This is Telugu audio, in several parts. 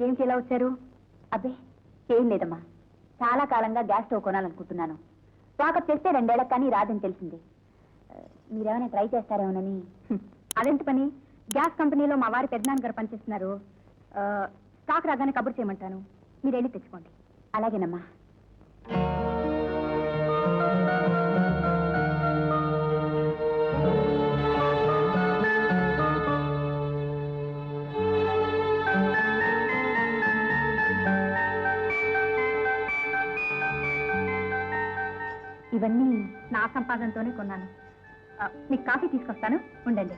ఏమిటి ఇలా వచ్చారు? అబ్బే ఏం లేదమ్మా, చాలా కాలంగా గ్యాస్ స్టవ్ కొనాలనుకుంటున్నాను. స్టాకప్ చేస్తే 2 ఏళ్ళకి కానీ రాదని తెలిసింది. మీరేమైనా ట్రై చేస్తారేమోనని. అదెంత పని? గ్యాస్ కంపెనీలో మా వారి పెద్దనాన్నగారు పనిచేస్తున్నారు. స్టాక్ రాగానే కబురు చేయమంటాను, మీరు వెళ్ళి తెచ్చుకోండి. అలాగేనమ్మా. ఇవన్నీ నా సంపాదనతోనే కొన్నాను. మీకు కాఫీ తీసుకొస్తాను, ఉండండి.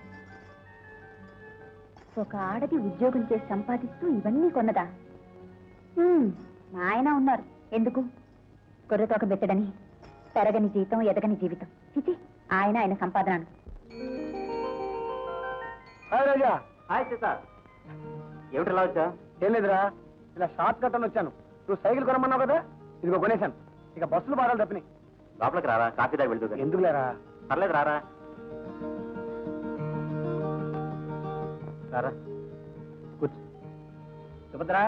ఒక ఆడది ఉద్యోగం చేసి సంపాదిస్తూ ఇవన్నీ కొన్నదా? మా ఆయన ఉన్నారు, ఎందుకు? కొర్రతోక బెట్టడని పెరగని జీతం, ఎదగని జీవితం. చిచి, ఆయన సంపాదన. ఏమిటి ఇలా వచ్చా? ఏం లేదురా, ఇలా షార్ట్ కట్ అని వచ్చాను. నువ్వు సైకిల్ కొనమన్నావు కదా, ఇదిగో కొనేశాను. ఇక బస్సులు బారాలు తప్పినాయి. లోపలికి రారా, కాఫీ దాకా వెళ్తూ. ఎందుకు లేరా? పర్లేదు రారా. రారా కూర్చో. సుభద్రా,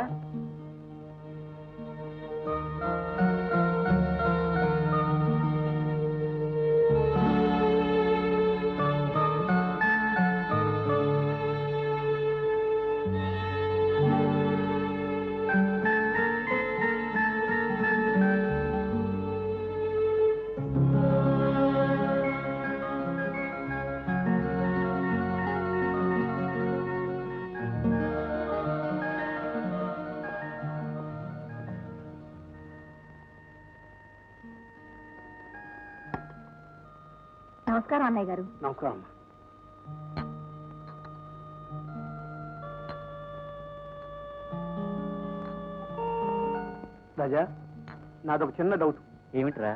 నమస్కారం అన్నయ్య గారు. నమస్కారం అమ్మా. రాజా, నాదొక చిన్న డౌట్. ఏమిట్రా?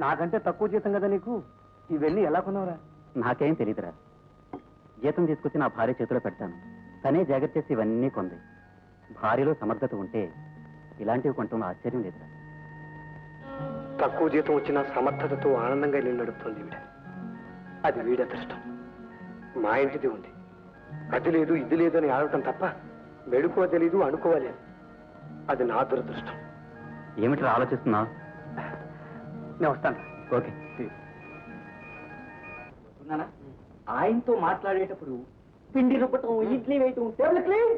నాకంటే తక్కువ జీతం కదా నీకు, ఇవన్నీ ఎలా కొన్నావురా? నాకేం తెలీదురా. జీతం తీసుకొచ్చి నా భార్య చేతిలో పెడతాను, తనే జాగ్రత్త చేసి ఇవన్నీ కొంది. భార్యలో సమర్థత ఉంటే ఇలాంటివి కొంటాం ఆశ్చర్యం లేదురా. తక్కువ జీతం వచ్చిన సమర్థతతో ఆనందంగా ఇల్లు నడుపుతుంది వీడ. అది వీడి అదృష్టం. మా ఇంటిది ఉంది, అది లేదు ఇది లేదు అని ఆడటం తప్ప మెడుకో తెలీదు, అనుకోవాలి. అది నా దురదృష్టం. ఏమిట్రా ఆలోచిస్తున్నా? నేను వస్తాను. ఓకే. ఆయనతో మాట్లాడేటప్పుడు పిండి రుబ్బటం, ఇడ్లీ వేయటం, టేబుల్ క్లీన్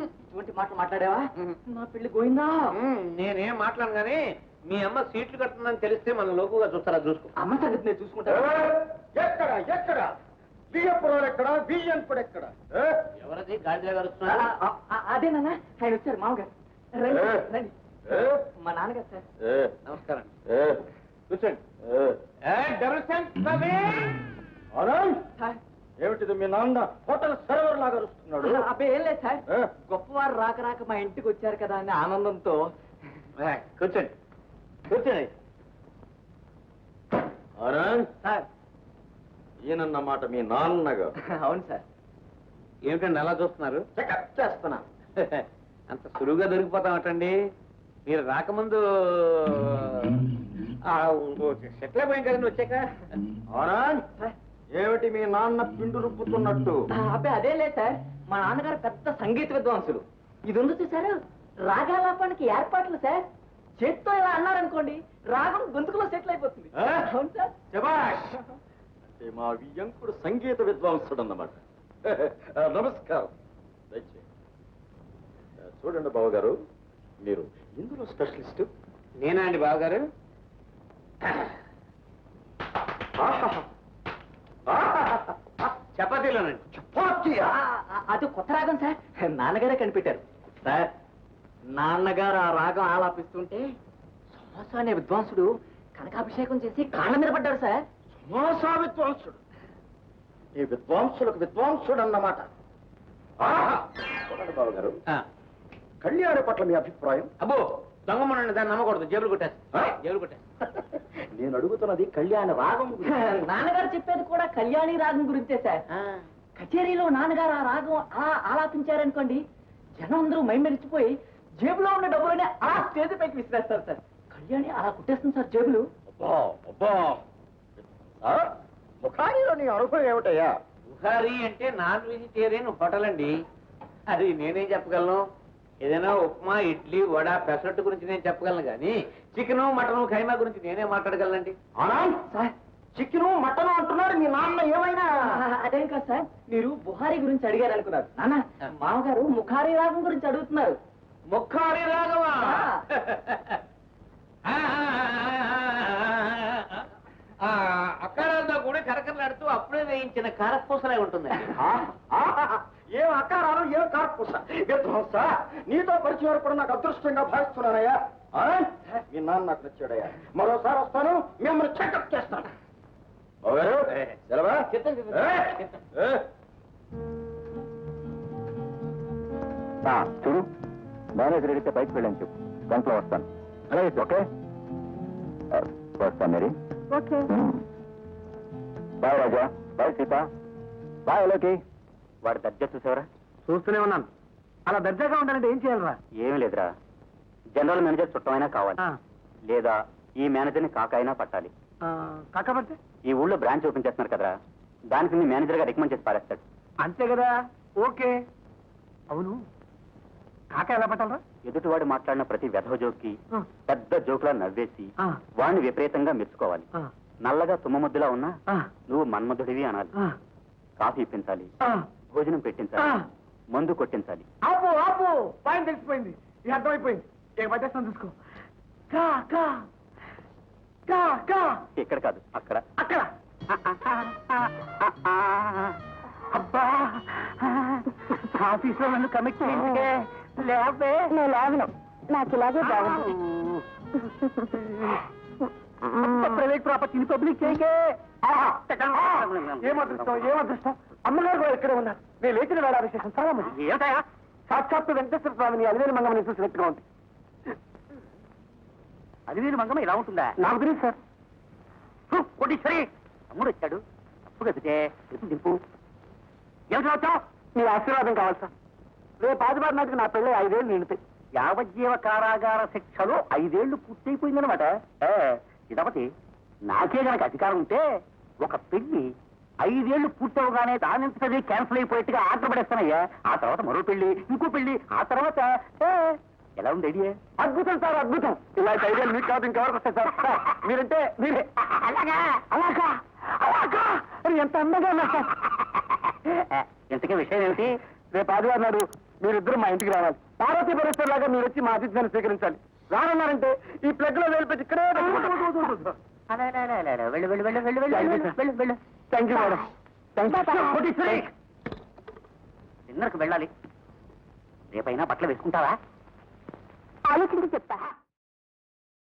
ఇటువంటి మాటలు మాట్లాడావా? నా పెళ్లి పోయిందా? నేనేం మాట్లాడను కానీ మీ అమ్మ సీట్లు కడుతుందని తెలిస్తే మనం లోకుగా చూస్తారా? చూసుకో. అమ్మ సంగతి నేను చూసుకుంటా. ఎక్కడ ఎక్కడ బియ్యపురాలు ఎక్కడ, బియ్యం కూడా ఎక్కడ? ఎవరది గాడిద గారు వస్తున్నారా? అదేనా ఆయన వచ్చారు మామగారు. రండి రండి. మా నాన్నగారు సార్. నమస్కారం. కూర్చోండి. ఏమిటిది మీ నాన్న హోటల్ సర్వర్ లాగా వస్తున్నాడు? అబ్బాయి ఏం లేదు సార్, గొప్పవారు రాక రాక మా ఇంటికి వచ్చారు కదా అని ఆనందంతో. కూర్చోండి కూర్చోండి. సార్ ఈయనన్నమాట మీ నాన్నగా? అవును సార్. ఏమిటండి అలా చూస్తున్నారు? చెకప్ చేస్తున్నా. అంత సులువుగా దొరికిపోతామటండి. మీరు రాకముందు సెటిల్ అయిపోయాం కదండి వచ్చాక. ఏమిటి మీ నాన్న పిండు రుబ్బుతున్నట్టు? అబ్బాయి అదే లేదు సార్, మా నాన్నగారు పెద్ద సంగీత విద్వాంసులు. ఇది ఉంది చూసారు, రాగాలాపానికి ఏర్పాట్లు సార్. చేత్తో ఇలా అన్నారనుకోండి, రాగం గొంతుకులో సెటిల్ అయిపోతుంది. అవును సార్. శభాష్. అంటే మా వియ్యంకుడు సంగీత విద్వాంసుడు అన్నమాట. నమస్కారం. చూడండి బావగారు, మీరు ఇందులో స్పెషలిస్ట్. నేనా అండి బావగారు? చపాతీలోనండి. అది కొత్త రాగం సార్, నాన్నగారే కనిపెట్టారు సార్. నాన్నగారు ఆ రాగం ఆలాపిస్తుంటే సమోసా అనే విద్వాంసుడు కనకాభిషేకం చేసి కాళ్ళ మీద పడ్డాడు సార్. సమోసా విద్వాంసుడు? ఈ విద్వాంసులకు విద్వాంసుడు అన్నమాట. చూడండి బావగారు, కళ్యాణ పట్ల మీ అభిప్రాయం? అబ్బో దొంగమనండి, దాన్ని నమ్మకూడదు. జేబులు కొట్టేస్తా. జేబులు కొట్టేస్తా. నేను అడుగుతున్నది కళ్యాణ రాగం. నాన్నగారు చెప్పేది కూడా కళ్యాణి రాగం గురించే సార్. కచేరీలో నాన్నగారు ఆ రాగం అలా ఆలాపించారనుకోండి, జనం అందరూ మైమరిచిపోయి జేబులో ఉన్న డబ్బులని ఆ స్టేజ్ పైకి విసిరేస్తారు సార్. కళ్యాణి అలా కుట్టేస్తుంది సార్ జేబులు. ముఖారిలో నీ అనుభవం ఏమిటయ్యా? బుహారీ అంటే నాన్ వెజిటేరియన్ హోటల్ అండి. అది నేనేం చెప్పగలను. ఏదైనా ఉప్మా ఇడ్లీ వడ పెసరట్టు గురించి నేను చెప్పగలను కానీ చికెను మటను ఖైమా గురించి నేనే మాట్లాడగలనండి. సార్ చికెను మటన్ అంటున్నారు, మీ నాన్న ఏమైనా అదేం కాదు సార్, మీరు బుహారీ గురించి అడిగారు అనుకున్నారు. నాన్న మామగారు ముఖారీ రాగం గురించి అడుగుతున్నారు. ముఖారి రాగమా? అక్కడంతా కూడా కరకరలాడుతూ అప్పుడే వేయించిన కారపూసలే ఉంటుందండి. ఏం అకారాలు ఏం కార్పూస విధ్వంస నీతో పరిచయం ఏర్పడి నాకు అదృష్టంగా భావిస్తున్నానయ్యా. మీ నాన్న నాకు నచ్చాడయ్యా. మరోసారి వస్తాను, మిమ్మల్ని చెకప్ చేస్తాను. చూడు, మేనేజర్ అడిగితే బయటకు వెళ్ళని చెప్పు, గంటలో వస్తాను. అలాగే ఓకే, వస్తాను మేరీ. ఓకే. బాయ్ రాజా, బాయ్ సీత, బాయ్ లోకి. వాడి దర్జా చూసేవరా? చూస్తూనే ఉన్నాను. అలా దర్జాగా ఉండాలంటే ఏం చేయాలరా? ఏమీ లేదురా, జనరల్ మేనేజర్ చుట్టమైనా కావాలి, లేదా ఈ మేనేజర్ని కాకైనా పట్టాలి. కాకపోతే ఈ ఊళ్ళో బ్రాంచ్ ఓపెన్ చేస్తున్నారు కదరా, దానికి నీ మేనేజర్ గా రికమెండ్ చేసి పారేస్తాడు. అంతే కదా. ఓకే. అవును, కాక ఎలా పట్టాలరా? ఎదుటివాడు మాట్లాడిన ప్రతి వెధవ జోక్కి పెద్ద జోకులా నవ్వేసి వాడిని విపరీతంగా మెచ్చుకోవాలి. నల్లగా తుమ్మముద్దులా ఉన్నా నువ్వు మన్మధుడివి అనాలి. కాఫీ ఇప్పించాలి, భోజనం పెట్టించాలి, మందు కొట్టించాలి. ఆపు ఆపు, పాయింట్ తెలిసిపోయింది, ఇది అర్థమైపోయింది. ఏ పట్టేస్తాను చూసుకో. కా కా కా కా. ఇక్కడ కాదు, అక్కడ. అక్కడ. అబ్బా, ఆఫీస్ లో నన్ను కమిట్ చేయండి. లేవే. నేను లేవను, నాకు ఇలాగే బాగుంది. ప్రైవేట్ ప్రాపర్టీని పబ్లిక్ చేయకే. ఏమదృష్టం, ఏమదృష్టం. అమ్మగారు కూడా ఇక్కడే ఉన్నారు. నేను లేచిన వేళ విశేషం చాలా మంది. ఏమిటయా? సాక్షాత్తు వెంకటేశ్వర స్వామిని అలివేలు మంగమని చూసినట్టుగా ఉంది. అలివేలు మంగమ్మ ఇలా ఉంటుందా? నాకు తెలియదు సార్. కోటీశ్వరి, తమ్ముడు వచ్చాడు. తప్పు కదితే ఎప్పుడు దింపు. ఏమిటి వచ్చావు? మీ ఆశీర్వాదం కావాలి సార్. రేపు ఆదివారం నాటికి నా పెళ్ళి 5 ఏళ్ళు నిండుతాయి. యావజ్జీవ కారాగార శిక్షలో 5 ఏళ్లు పూర్తయిపోయిందనమాట. ఇదొకటి, నాకే గనక అధికారం ఉంటే ఒక పెళ్లి 5 ఏళ్లు పూర్తవగానే దానింతది క్యాన్సిల్ అయిపోయేట్టుగా ఆర్డర్ పడేస్తానయ్యా. ఆ తర్వాత మరో పెళ్లి, ఇంకో పెళ్లి, ఆ తర్వాత ఎలా ఉంది ఐడియా? అద్భుతం సార్, అద్భుతం. ఇలాంటి ఐడియాలు మీకు కాదు ఇంకెవరికి వస్తాయి సార్. మీరంటే మీరే. అలాగా అలాగా అలాగా అని ఎంత అందంగా ఉన్నారు సార్. ఇంతకీ విషయం ఏమిటి? రేపు ఆదివారం నాడు మీరిద్దరు మా ఇంటికి రావాలి. పార్వతీ పరమేశ్వర్ లాగా మీరు వచ్చి మా అతిథిని స్వీకరించాలి. రానన్నారంటే ఈ ప్లగ్ లో వేలిపెట్టి ఇక్కడే వెళ్ళు వెళ్ళు వెళ్ళు వెళ్ళు వెళ్ళు వెళ్ళు వెళ్ళు. Thank you madam. Thank you. డిన్నర్కి వెళ్ళాలి. రేపైనా బట్టలు వేసుకుంటావా? ఆలోచించి చెప్తా.